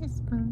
Casper.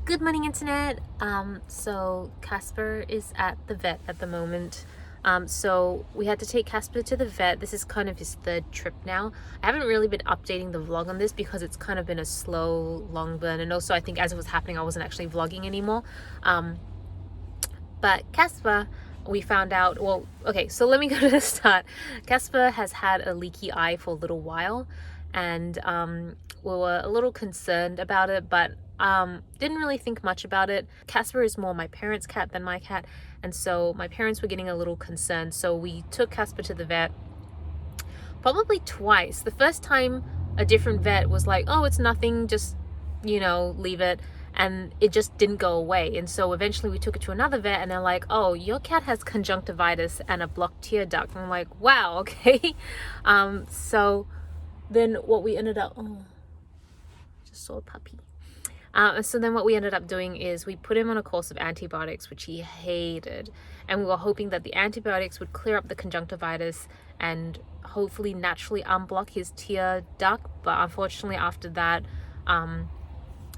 Good morning, internet. So Casper is at the vet at the moment. So we had to take Casper to the vet. This is kind of his third trip now. I haven't really been updating the vlog on this because it's kind of been a slow, long burn, and also I think as it was happening, I wasn't actually vlogging anymore. But Casper, we found out, well, okay, so let me go to the start. Casper has had a leaky eye for a little while, and we were a little concerned about it, but didn't really think much about it. Casper is more my parents' cat than my cat, and so my parents were getting a little concerned, so we took Casper to the vet probably twice. The first time a different vet was like, oh, it's nothing, just, you know, leave it, and it just didn't go away. And so eventually we took it to another vet, and they're like, oh, your cat has conjunctivitis and a blocked tear duct. And I'm like, wow, okay. So then what we ended up, oh, just saw a puppy. So then what we ended up doing is we put him on a course of antibiotics, which he hated, and we were hoping that the antibiotics would clear up the conjunctivitis and hopefully naturally unblock his tear duct. But unfortunately after that,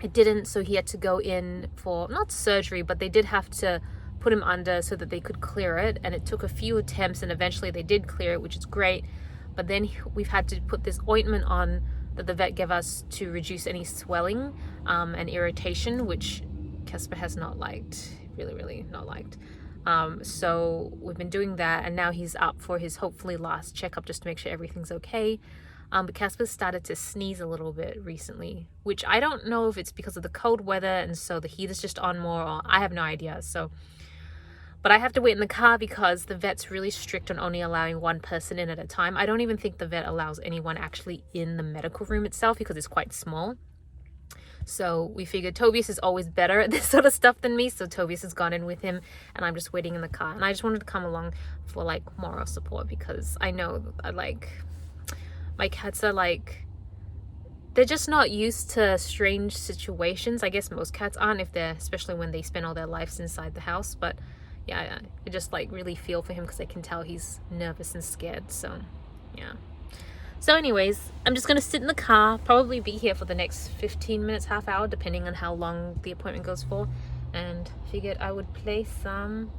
it didn't, so he had to go in for, not surgery, but they did have to put him under so that they could clear it, and it took a few attempts, and eventually they did clear it, which is great. But then we've had to put this ointment on that the vet gave us to reduce any swelling and irritation, which Casper has not liked, really not liked. So we've been doing that, and now he's up for his hopefully last checkup just to make sure everything's okay. But Casper started to sneeze a little bit recently, which I don't know if it's because of the cold weather and so the heat is just on more, or I have no idea. So, but I have to wait in the car because the vet's really strict on only allowing one person in at a time. I don't even think the vet allows anyone actually in the medical room itself because it's quite small. So we figured Tobias is always better at this sort of stuff than me, so Tobias has gone in with him, and I'm just waiting in the car. And I just wanted to come along for like moral support because I know like my cats are like, they're just not used to strange situations. I guess most cats aren't, especially when they spend all their lives inside the house. But yeah, I just like really feel for him because I can tell he's nervous and scared. So yeah. So anyways, I'm just gonna sit in the car, probably be here for the next 15 minutes, half hour, depending on how long the appointment goes for, and figured I would play some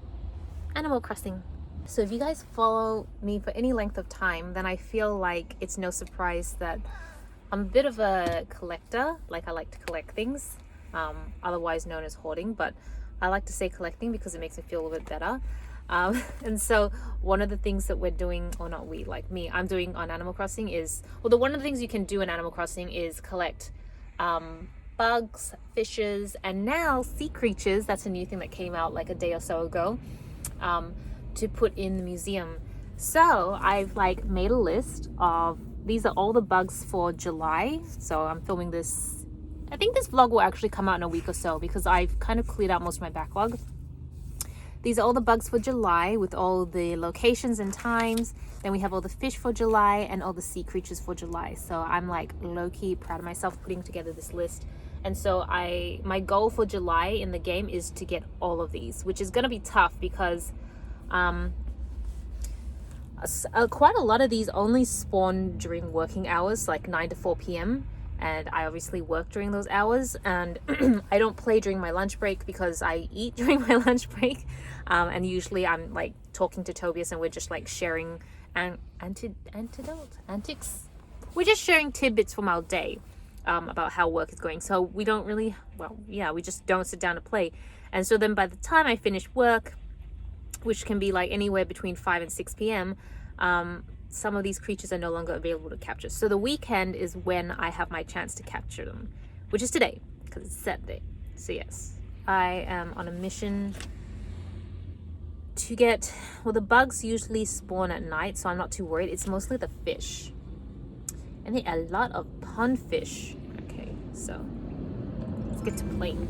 Animal Crossing. So if you guys follow me for any length of time, then I feel like it's no surprise that I'm a bit of a collector. Like, I like to collect things, otherwise known as hoarding, but I like to say collecting because it makes me feel a little bit better. And so one of the things that we're doing, or not we, like me, I'm doing on Animal Crossing is, well, one of the things you can do in Animal Crossing is collect bugs, fishes, and now sea creatures. That's a new thing that came out like a day or so ago, to put in the museum. So I've like made a list of, these are all the bugs for July. So I'm filming this, I think this vlog will actually come out in a week or so because I've kind of cleared out most of my backlog. These are all the bugs for July with all the locations and times. Then we have all the fish for July and all the sea creatures for July. So I'm like low-key proud of myself putting together this list. And so my goal for July in the game is to get all of these, which is going to be tough because quite a lot of these only spawn during working hours, like 9 to 4 p.m. And I obviously work during those hours, and I don't play during my lunch break because I eat during my lunch break. And usually I'm like talking to Tobias and we're just like sharing antics. We're just sharing tidbits from our day about how work is going. So we don't really, we just don't sit down to play. And so then by the time I finish work, which can be like anywhere between 5 and 6 p.m., some of these creatures are no longer available to capture. So the weekend is when I have my chance to capture them, which is today because it's Saturday. So yes, I am on a mission to get, well, the bugs usually spawn at night, so I'm not too worried. It's mostly the fish, and there are a lot of pond fish. Okay, so let's get to playing.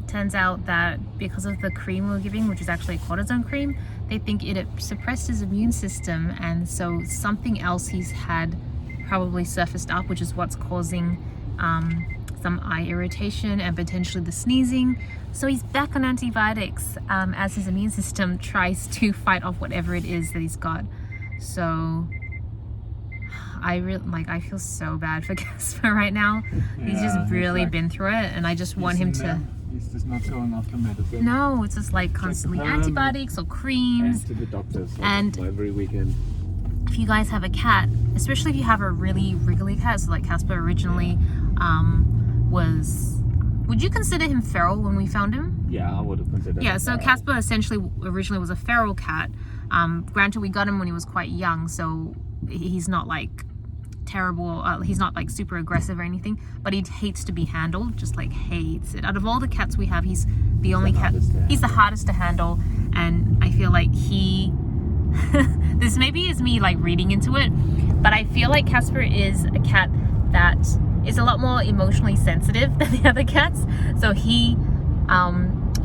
turns out that because of the cream we were giving, which is actually cortisone cream, they think it suppressed his immune system, and so something else he's had probably surfaced up, which is what's causing some eye irritation and potentially the sneezing. So he's back on antibiotics as his immune system tries to fight off whatever it is that he's got. So I feel so bad for Casper right now. He's just really been through it, and I just want him to. He's just not going off the medicine. No, it's just like constantly antibiotics or creams. And to the doctors and every weekend. If you guys have a cat, especially if you have a really wriggly cat, so like Casper originally was. Would you consider him feral when we found him? Yeah, I would have considered. Yeah, so Casper essentially originally was a feral cat. Granted, we got him when he was quite young, so he's not like terrible. He's not like super aggressive or anything, but he hates to be handled. Just like hates it. Out of all the cats we have, he's the only cat. He's the hardest to handle, and I feel like he. This maybe is me like reading into it, but I feel like Casper is a cat that is a lot more emotionally sensitive than the other cats. So he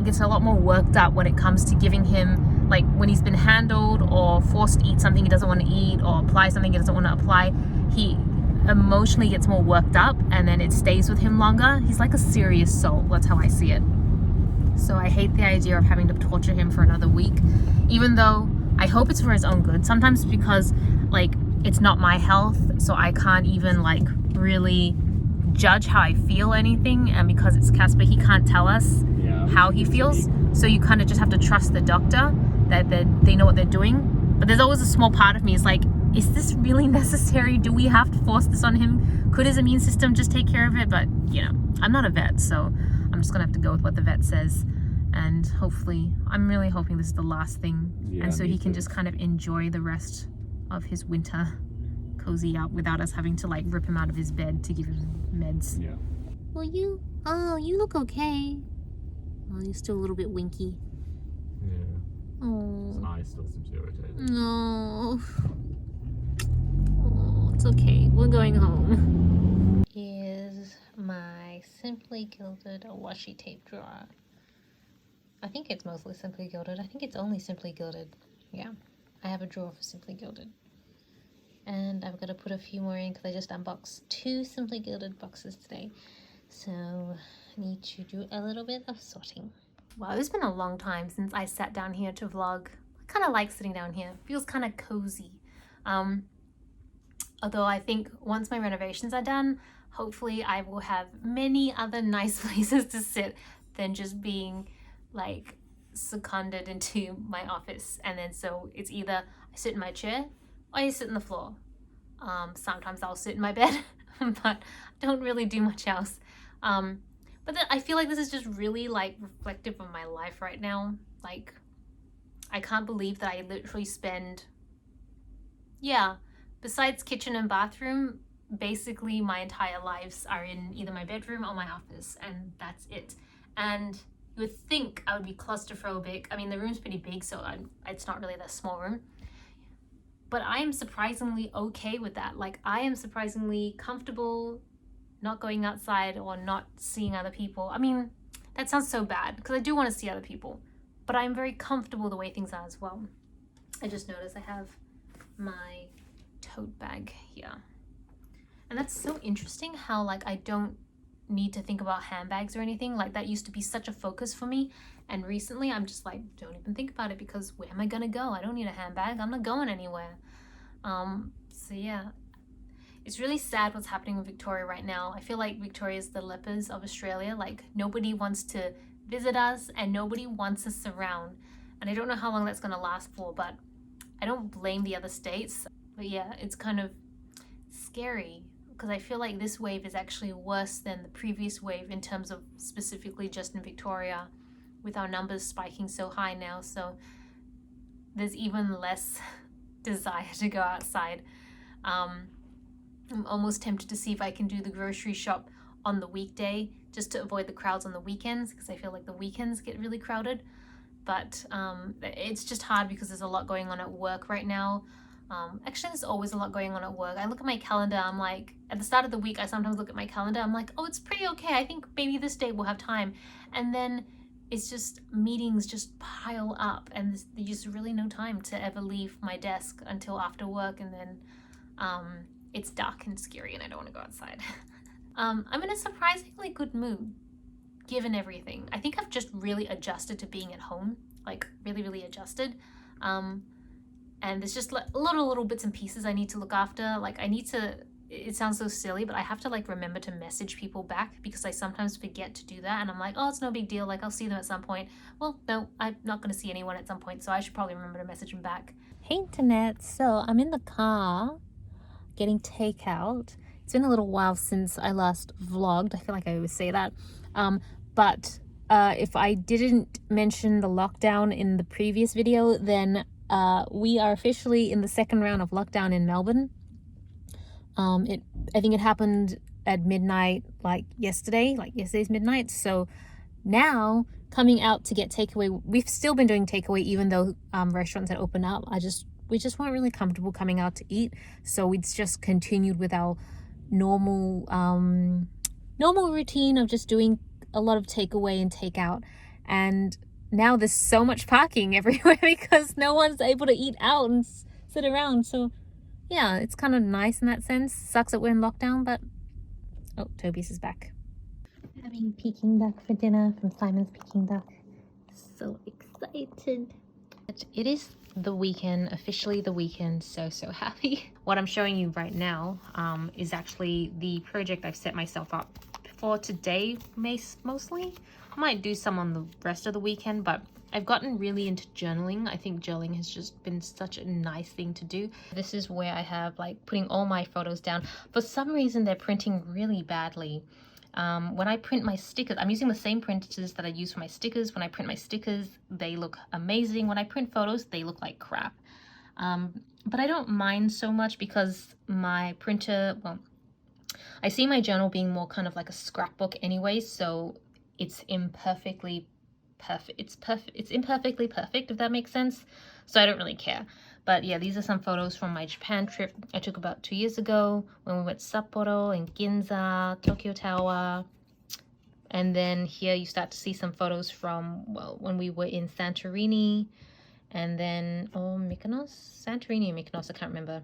gets a lot more worked up when it comes to giving him, like when he's been handled or forced to eat something he doesn't want to eat or apply something he doesn't want to apply. He emotionally gets more worked up, and then it stays with him longer. He's like a serious soul. That's how I see it. So I hate the idea of having to torture him for another week, even though I hope it's for his own good. Sometimes because like it's not my health, so I can't even like really judge how I feel anything, and because it's Casper, he can't tell us how he feels. So you kind of just have to trust the doctor that they know what they're doing. But there's always a small part of me is like, is this really necessary? Do we have to force this on him? Could his immune system just take care of it? But you know, I'm not a vet, so I'm just gonna have to go with what the vet says. And hopefully, I'm really hoping this is the last thing. Yeah, and so he can just kind of enjoy the rest of his winter, cozy up without us having to like rip him out of his bed to give him meds. Yeah. Well, you look okay. Oh, you're still a little bit winky. Yeah. Oh. His eye still seems irritated. No. Oh, it's okay. We're going home. Here's my Simply Gilded washi tape drawer. I think it's mostly Simply Gilded. I think it's only Simply Gilded. Yeah, I have a drawer for Simply Gilded. And I've got to put a few more in because I just unboxed 2 Simply Gilded boxes today. So I need to do a little bit of sorting. Wow, it's been a long time since I sat down here to vlog. I kind of like sitting down here. It feels kind of cozy. Although I think once my renovations are done, hopefully I will have many other nice places to sit than just being like seconded into my office. And then so it's either I sit in my chair or I sit on the floor. Sometimes I'll sit in my bed, but I don't really do much else. But I feel like this is just really like reflective of my life right now. Like, I can't believe that I literally spend, besides kitchen and bathroom, basically my entire lives are in either my bedroom or my office, and that's it. And you would think I would be claustrophobic. I mean, the room's pretty big, so it's not really that small room. But I am surprisingly okay with that. Like, I am surprisingly comfortable not going outside or not seeing other people. I mean, that sounds so bad because I do want to see other people, but I'm very comfortable the way things are as well. I just noticed I have my tote bag here. And that's so interesting how like I don't need to think about handbags or anything. Like that used to be such a focus for me, and recently I'm just like, don't even think about it, because where am I gonna go? I don't need a handbag. I'm not going anywhere. So yeah, it's really sad what's happening with Victoria right now. I feel like Victoria is the lepers of Australia. Like nobody wants to visit us and nobody wants us around, and I don't know how long that's gonna last for, but I don't blame the other states. But yeah, it's kind of scary because I feel like this wave is actually worse than the previous wave in terms of specifically just in Victoria, with our numbers spiking so high now. So there's even less desire to go outside. I'm almost tempted to see if I can do the grocery shop on the weekday just to avoid the crowds on the weekends, because I feel like the weekends get really crowded. But it's just hard because there's a lot going on at work right now. Actually, there's always a lot going on at work. I look at my calendar, I'm like, at the start of the week, I sometimes look at my calendar, I'm like, oh, it's pretty okay. I think maybe this day we'll have time. And then it's just meetings just pile up, and there's just really no time to ever leave my desk until after work, and then it's dark and scary and I don't want to go outside. I'm in a surprisingly good mood given everything. I think I've just really adjusted to being at home, like really adjusted. And there's just little bits and pieces I need to look after. Like I need to, it sounds so silly, but I have to like remember to message people back because I sometimes forget to do that. And I'm like, oh, it's no big deal. Like I'll see them at some point. Well, no, I'm not going to see anyone at some point. So I should probably remember to message them back. Hey, internet. So I'm in the car getting takeout. It's been a little while since I last vlogged. I feel like I always say that. But if I didn't mention the lockdown in the previous video, then we are officially in the second round of lockdown in Melbourne. I think it happened at midnight, like yesterday's midnight. So now coming out to get takeaway, we've still been doing takeaway even though restaurants had opened up. We just weren't really comfortable coming out to eat, so we just continued with our normal routine of just doing a lot of takeaway and takeout. And now there's so much parking everywhere because no one's able to eat out and sit around. So yeah, it's kind of nice in that sense. Sucks that we're in lockdown, but oh, Tobias is back. Having Peking duck for dinner from Simon's Peking duck. So excited. It is the weekend, officially the weekend. So happy. What I'm showing you right now is actually the project I've set myself up for today, mostly. I might do some on the rest of the weekend, but I've gotten really into journaling. I think journaling has just been such a nice thing to do. This is where I have like putting all my photos down. For some reason, they're printing really badly. When I print my stickers, I'm using the same printers that I use for my stickers. When I print my stickers, they look amazing. When I print photos, they look like crap. But I don't mind so much because my printer, well, I see my journal being more kind of like a scrapbook anyway, so it's imperfectly perfect. It's imperfectly perfect, if that makes sense. So I don't really care. But yeah, these are some photos from my Japan trip I took about 2 years ago when we went to Sapporo and Ginza, Tokyo Tower. And then here you start to see some photos from, well, when we were in Santorini. And then, oh, Mykonos? Santorini and Mykonos, I can't remember.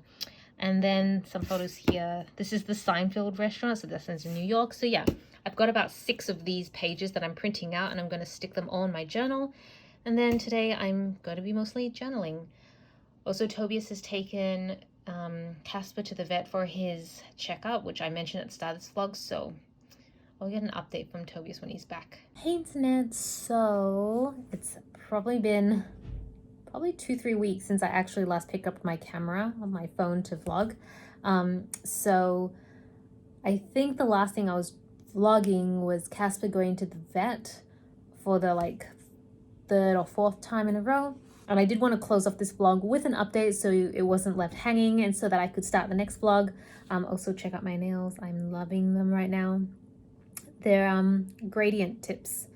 And then some photos here. This is the Seinfeld restaurant, so this is in New York. So yeah, I've got about 6 of these pages that I'm printing out and I'm going to stick them all in my journal. And then today I'm going to be mostly journaling. Also, Tobias has taken Casper to the vet for his checkup, which I mentioned at the start of this vlog, so I'll get an update from Tobias when he's back. Hey internet, so it's probably been 2-3 weeks since I actually last picked up my camera on my phone to vlog. So I think the last thing I was vlogging was Casper going to the vet for the like 3rd or 4th time in a row. And I did want to close off this vlog with an update so it wasn't left hanging and so that I could start the next vlog. Also check out my nails. I'm loving them right now. They're gradient tips,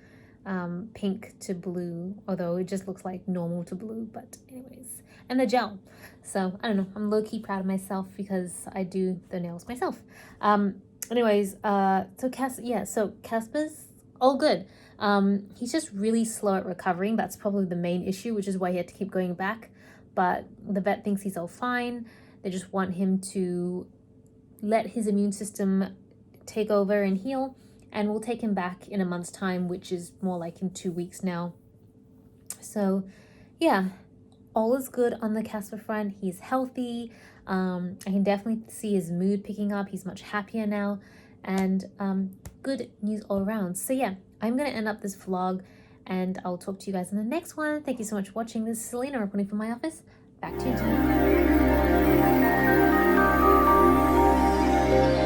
pink to blue, although it just looks like normal to blue, but anyways. And the gel. So I don't know, I'm low-key proud of myself because I do the nails myself. So Casper's all good. He's just really slow at recovering. That's probably the main issue, which is why he had to keep going back. But the vet thinks he's all fine. They just want him to let his immune system take over and heal. And we'll take him back in a month's time, which is more like in 2 weeks now. So yeah, all is good on the Casper front. He's healthy. I can definitely see his mood picking up. He's much happier now. And good news all around. So yeah, I'm going to end up this vlog and I'll talk to you guys in the next one. Thank you so much for watching. This is Celina reporting from my office. Back to you.